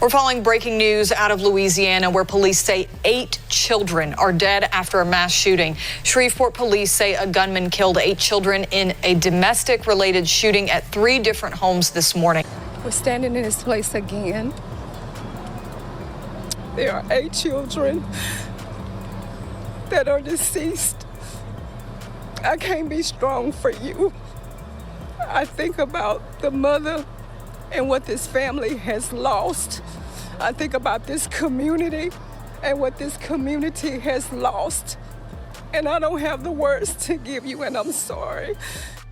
We're following breaking news out of Louisiana where police say 8 children are dead after a mass shooting. Shreveport police say a gunman killed 8 children in a domestic-related shooting at 3 different homes this morning. We're standing in this place again. There are 8 children that are deceased. I can't be strong for you. I think about the mother and what this family has lost. I think about this community and what this community has lost. And I don't have the words to give you, and I'm sorry.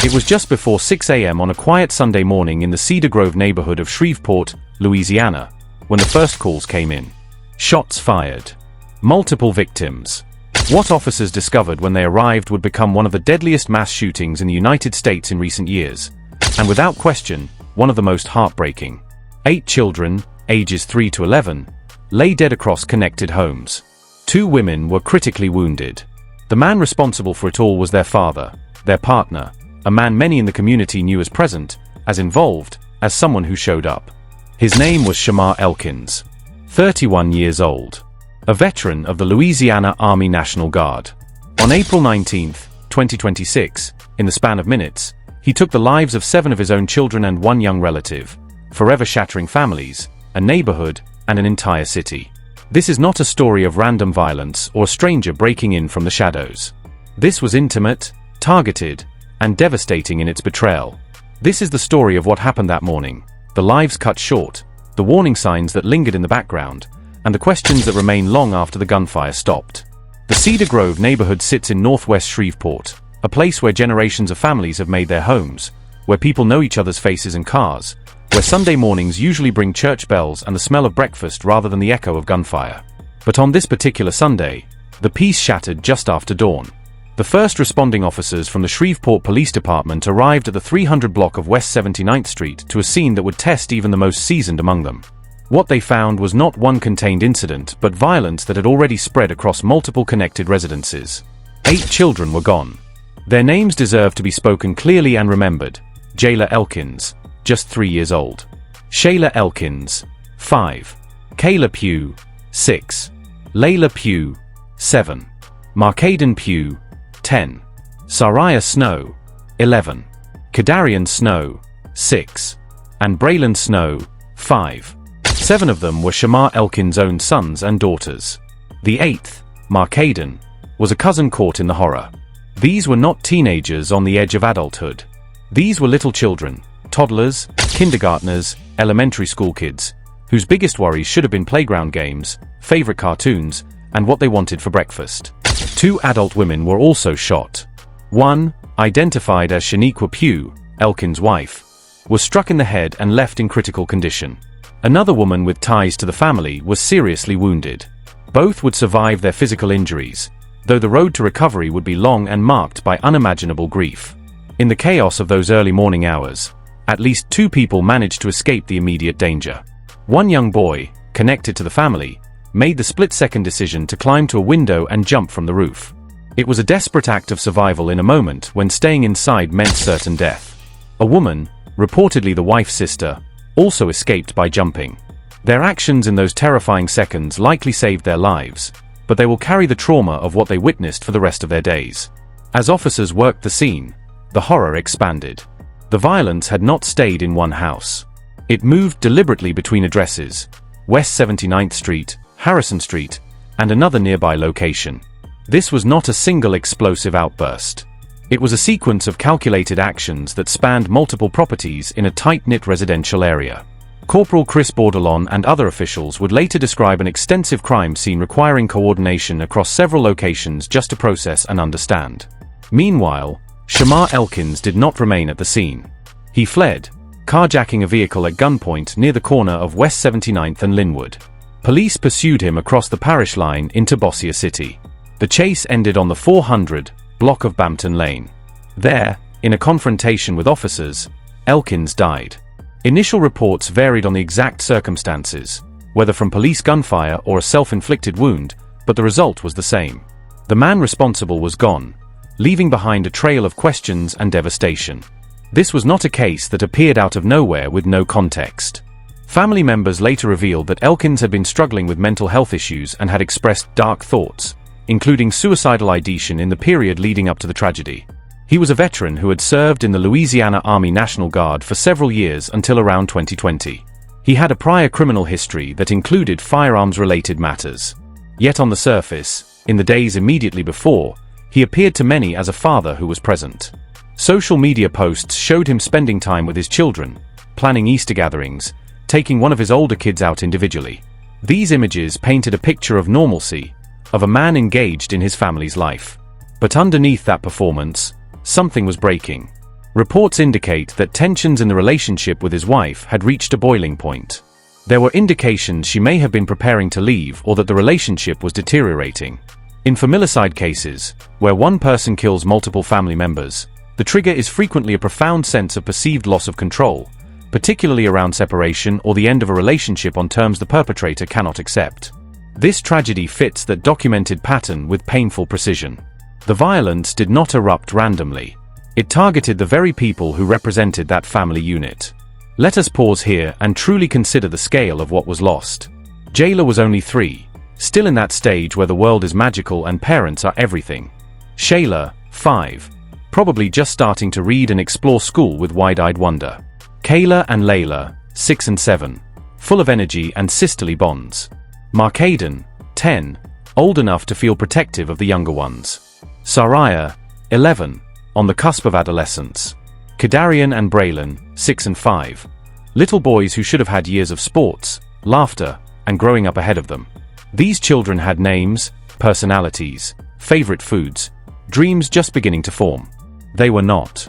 It was just before 6 a.m. on a quiet Sunday morning in the Cedar Grove neighborhood of Shreveport, Louisiana, when the first calls came in. Shots fired. Multiple victims. What officers discovered when they arrived would become one of the deadliest mass shootings in the United States in recent years. And without question, one of the most heartbreaking. 8 children, ages 3 to 11, lay dead across connected homes. 2 women were critically wounded. The man responsible for it all was their father, their partner, a man many in the community knew as present, as involved, as someone who showed up. His name was Shamar Elkins, 31 years old, a veteran of the Louisiana Army National Guard. On April 19, 2026, in the span of minutes, he took the lives of 7 of his own children and 1 young relative, forever shattering families, a neighborhood, and an entire city. This is not a story of random violence or a stranger breaking in from the shadows. This was intimate, targeted, and devastating in its betrayal. This is the story of what happened that morning, the lives cut short, the warning signs that lingered in the background, and the questions that remain long after the gunfire stopped. The Cedar Grove neighborhood sits in northwest Shreveport, a place where generations of families have made their homes, where people know each other's faces and cars, where Sunday mornings usually bring church bells and the smell of breakfast rather than the echo of gunfire. But on this particular Sunday, the peace shattered just after dawn. The first responding officers from the Shreveport Police Department arrived at the 300 block of West 79th Street to a scene that would test even the most seasoned among them. What they found was not one contained incident but violence that had already spread across multiple connected residences. 8 children were gone. Their names deserve to be spoken clearly and remembered. Shamar Elkins, just 3 years old. Shamar Elkins, 5. Kayla Pugh, 6. Layla Pugh, 7. Marcaden Pugh, 10. Sariah Snow, 11. Kadarian Snow, 6. And Braylon Snow, 5. 7 of them were Shamar Elkins' own sons and daughters. The 8th, Marcaden, was a cousin caught in the horror. These were not teenagers on the edge of adulthood. These were little children, toddlers, kindergartners, elementary school kids, whose biggest worries should have been playground games, favorite cartoons, and what they wanted for breakfast. 2 adult women were also shot. One, identified as Shaniqua Pugh, Elkins' wife, was struck in the head and left in critical condition. Another woman with ties to the family was seriously wounded. Both would survive their physical injuries, though the road to recovery would be long and marked by unimaginable grief. In the chaos of those early morning hours, at least 2 people managed to escape the immediate danger. One young boy, connected to the family, made the split-second decision to climb to a window and jump from the roof. It was a desperate act of survival in a moment when staying inside meant certain death. A woman, reportedly the wife's sister, also escaped by jumping. Their actions in those terrifying seconds likely saved their lives, but they will carry the trauma of what they witnessed for the rest of their days. As officers worked the scene, the horror expanded. The violence had not stayed in one house. It moved deliberately between addresses, West 79th Street, Harrison Street, and another nearby location. This was not a single explosive outburst. It was a sequence of calculated actions that spanned multiple properties in a tight-knit residential area. Corporal Chris Bordelon and other officials would later describe an extensive crime scene requiring coordination across several locations just to process and understand. Meanwhile, Shamar Elkins did not remain at the scene. He fled, carjacking a vehicle at gunpoint near the corner of West 79th and Linwood. Police pursued him across the parish line into Bossier City. The chase ended on the 400 block of Bampton Lane. There, in a confrontation with officers, Elkins died. Initial reports varied on the exact circumstances, whether from police gunfire or a self-inflicted wound, but the result was the same. The man responsible was gone, leaving behind a trail of questions and devastation. This was not a case that appeared out of nowhere with no context. Family members later revealed that Elkins had been struggling with mental health issues and had expressed dark thoughts, including suicidal ideation in the period leading up to the tragedy. He was a veteran who had served in the Louisiana Army National Guard for several years until around 2020. He had a prior criminal history that included firearms-related matters. Yet on the surface, in the days immediately before, he appeared to many as a father who was present. Social media posts showed him spending time with his children, planning Easter gatherings, taking one of his older kids out individually. These images painted a picture of normalcy, of a man engaged in his family's life. But underneath that performance, something was breaking. Reports indicate that tensions in the relationship with his wife had reached a boiling point. There were indications she may have been preparing to leave or that the relationship was deteriorating. In familicide cases, where one person kills multiple family members, the trigger is frequently a profound sense of perceived loss of control, particularly around separation or the end of a relationship on terms the perpetrator cannot accept. This tragedy fits that documented pattern with painful precision. The violence did not erupt randomly. It targeted the very people who represented that family unit. Let us pause here and truly consider the scale of what was lost. Jayla was only 3, still in that stage where the world is magical and parents are everything. Shayla, 5, probably just starting to read and explore school with wide-eyed wonder. Kayla and Layla, 6 and 7, full of energy and sisterly bonds. Markaden, 10, old enough to feel protective of the younger ones. Sariah, 11, on the cusp of adolescence. Kadarian and Braylon, 6 and 5, little boys who should have had years of sports, laughter, and growing up ahead of them. These children had names, personalities, favorite foods, dreams just beginning to form. They were not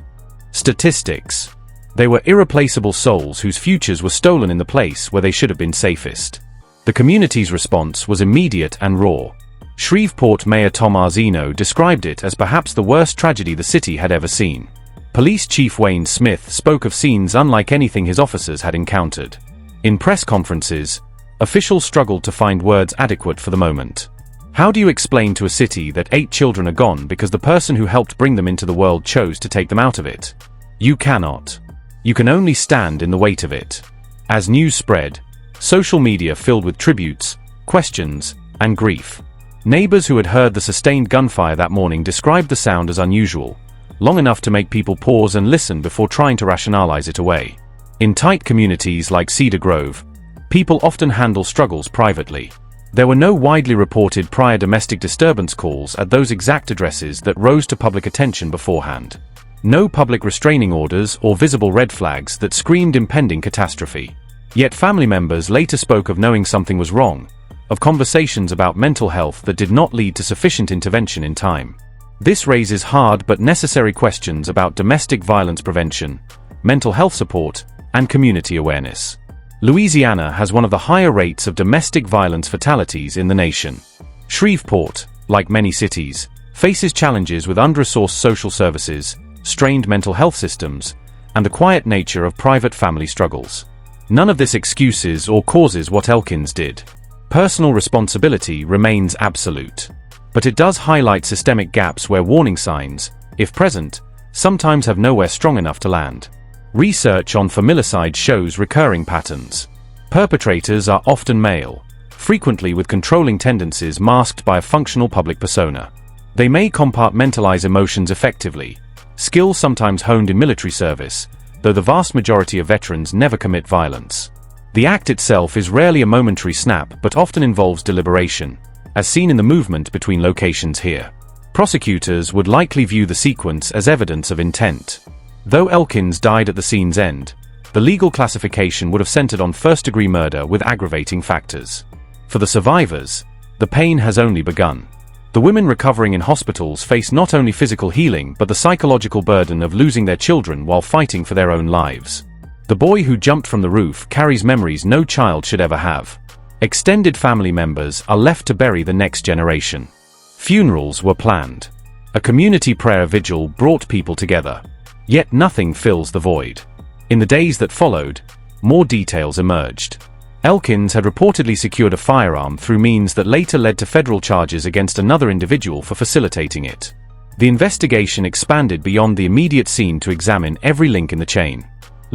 statistics. They were irreplaceable souls whose futures were stolen in the place where they should have been safest. The community's response was immediate and raw. Shreveport Mayor Tom Arzino described it as perhaps the worst tragedy the city had ever seen. Police Chief Wayne Smith spoke of scenes unlike anything his officers had encountered. In press conferences, officials struggled to find words adequate for the moment. How do you explain to a city that 8 children are gone because the person who helped bring them into the world chose to take them out of it? You cannot. You can only stand in the weight of it. As news spread, social media filled with tributes, questions, and grief. Neighbors who had heard the sustained gunfire that morning described the sound as unusual, long enough to make people pause and listen before trying to rationalize it away. In tight communities like Cedar Grove, people often handle struggles privately. There were no widely reported prior domestic disturbance calls at those exact addresses that rose to public attention beforehand. No public restraining orders or visible red flags that screamed impending catastrophe. Yet family members later spoke of knowing something was wrong, of conversations about mental health that did not lead to sufficient intervention in time. This raises hard but necessary questions about domestic violence prevention, mental health support, and community awareness. Louisiana has one of the higher rates of domestic violence fatalities in the nation. Shreveport, like many cities, faces challenges with under-resourced social services, strained mental health systems, and the quiet nature of private family struggles. None of this excuses or causes what Elkins did. Personal responsibility remains absolute. But it does highlight systemic gaps where warning signs, if present, sometimes have nowhere strong enough to land. Research on familicide shows recurring patterns. Perpetrators are often male, frequently with controlling tendencies masked by a functional public persona. They may compartmentalize emotions effectively, skills sometimes honed in military service, though the vast majority of veterans never commit violence. The act itself is rarely a momentary snap but often involves deliberation, as seen in the movement between locations here. Prosecutors would likely view the sequence as evidence of intent. Though Elkins died at the scene's end, the legal classification would have centered on first-degree murder with aggravating factors. For the survivors, the pain has only begun. The women recovering in hospitals face not only physical healing but the psychological burden of losing their children while fighting for their own lives. The boy who jumped from the roof carries memories no child should ever have. Extended family members are left to bury the next generation. Funerals were planned. A community prayer vigil brought people together. Yet nothing fills the void. In the days that followed, more details emerged. Elkins had reportedly secured a firearm through means that later led to federal charges against another individual for facilitating it. The investigation expanded beyond the immediate scene to examine every link in the chain.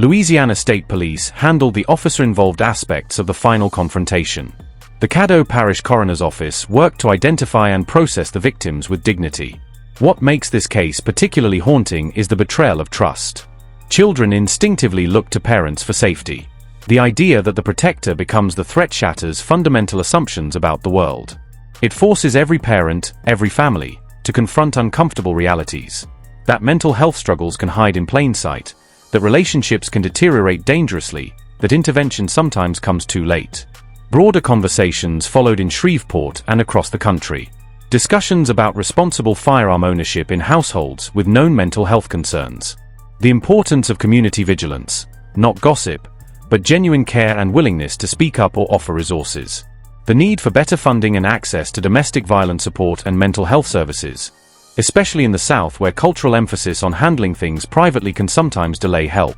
Louisiana State Police handled the officer-involved aspects of the final confrontation. The Caddo Parish Coroner's Office worked to identify and process the victims with dignity. What makes this case particularly haunting is the betrayal of trust. Children instinctively look to parents for safety. The idea that the protector becomes the threat shatters fundamental assumptions about the world. It forces every parent, every family, to confront uncomfortable realities. That mental health struggles can hide in plain sight, that relationships can deteriorate dangerously, that intervention sometimes comes too late. Broader conversations followed in Shreveport and across the country. Discussions about responsible firearm ownership in households with known mental health concerns. The importance of community vigilance, not gossip, but genuine care and willingness to speak up or offer resources. The need for better funding and access to domestic violence support and mental health services, especially in the South where cultural emphasis on handling things privately can sometimes delay help.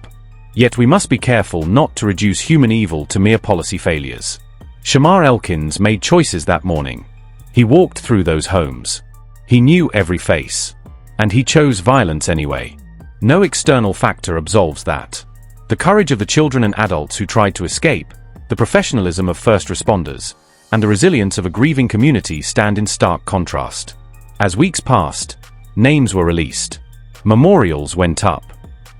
Yet we must be careful not to reduce human evil to mere policy failures. Shamar Elkins made choices that morning. He walked through those homes. He knew every face. And he chose violence anyway. No external factor absolves that. The courage of the children and adults who tried to escape, the professionalism of first responders, and the resilience of a grieving community stand in stark contrast. As weeks passed, names were released. Memorials went up.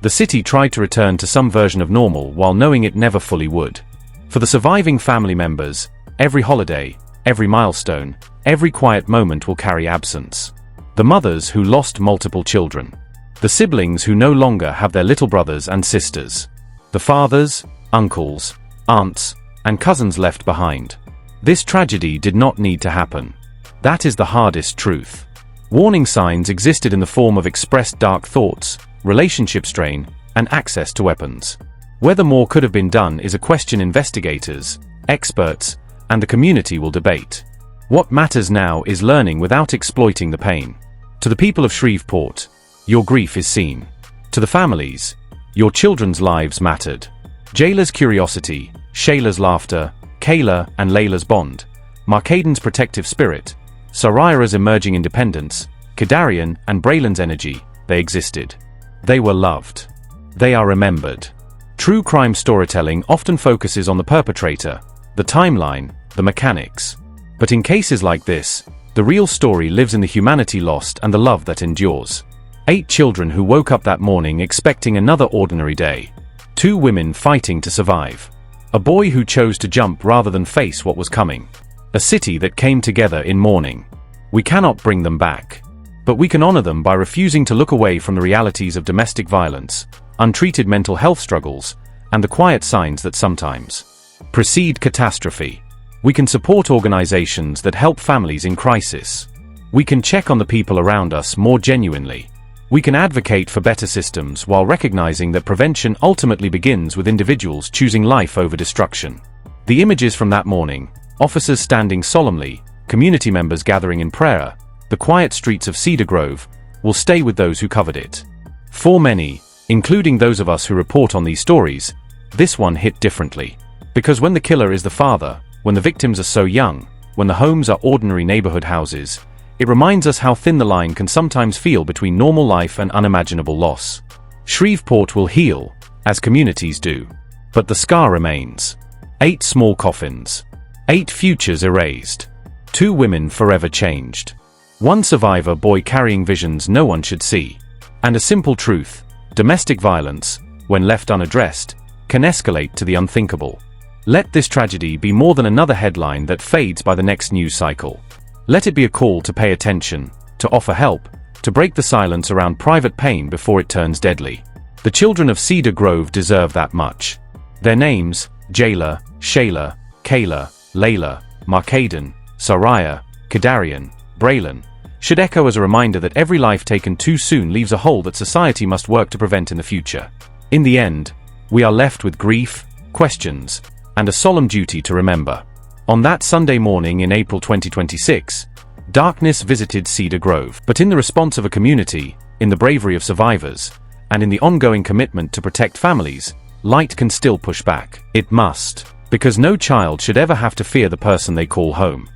The city tried to return to some version of normal while knowing it never fully would. For the surviving family members, every holiday, every milestone, every quiet moment will carry absence. The mothers who lost multiple children. The siblings who no longer have their little brothers and sisters. The fathers, uncles, aunts, and cousins left behind. This tragedy did not need to happen. That is the hardest truth. Warning signs existed in the form of expressed dark thoughts, relationship strain, and access to weapons. Whether more could have been done is a question investigators, experts, and the community will debate. What matters now is learning without exploiting the pain. To the people of Shreveport, your grief is seen. To the families, your children's lives mattered. Jayla's curiosity, Shayla's laughter, Kayla and Layla's bond, Marcaden's protective spirit, Saraya's emerging independence, Kadarian and Braylon's energy, they existed. They were loved. They are remembered. True crime storytelling often focuses on the perpetrator, the timeline, the mechanics. But in cases like this, the real story lives in the humanity lost and the love that endures. 8 children who woke up that morning expecting another ordinary day. 2 women fighting to survive. A boy who chose to jump rather than face what was coming. A city that came together in mourning. We cannot bring them back. But we can honor them by refusing to look away from the realities of domestic violence, untreated mental health struggles, and the quiet signs that sometimes precede catastrophe. We can support organizations that help families in crisis. We can check on the people around us more genuinely. We can advocate for better systems while recognizing that prevention ultimately begins with individuals choosing life over destruction. The images from that morning, officers standing solemnly, community members gathering in prayer, the quiet streets of Cedar Grove, will stay with those who covered it. For many, including those of us who report on these stories, this one hit differently. Because when the killer is the father, when the victims are so young, when the homes are ordinary neighborhood houses, it reminds us how thin the line can sometimes feel between normal life and unimaginable loss. Shreveport will heal, as communities do. But the scar remains. 8 small coffins. 8 futures erased. 2 women forever changed. 1 survivor boy carrying visions no one should see. And a simple truth: domestic violence, when left unaddressed, can escalate to the unthinkable. Let this tragedy be more than another headline that fades by the next news cycle. Let it be a call to pay attention, to offer help, to break the silence around private pain before it turns deadly. The children of Cedar Grove deserve that much. Their names, Jayla, Shayla, Kayla, Layla, Marcaden, Saraya, Kadarian, Braylon, should echo as a reminder that every life taken too soon leaves a hole that society must work to prevent in the future. In the end, we are left with grief, questions, and a solemn duty to remember. On that Sunday morning in April 2026, darkness visited Cedar Grove. But in the response of a community, in the bravery of survivors, and in the ongoing commitment to protect families, light can still push back. It must. Because no child should ever have to fear the person they call home.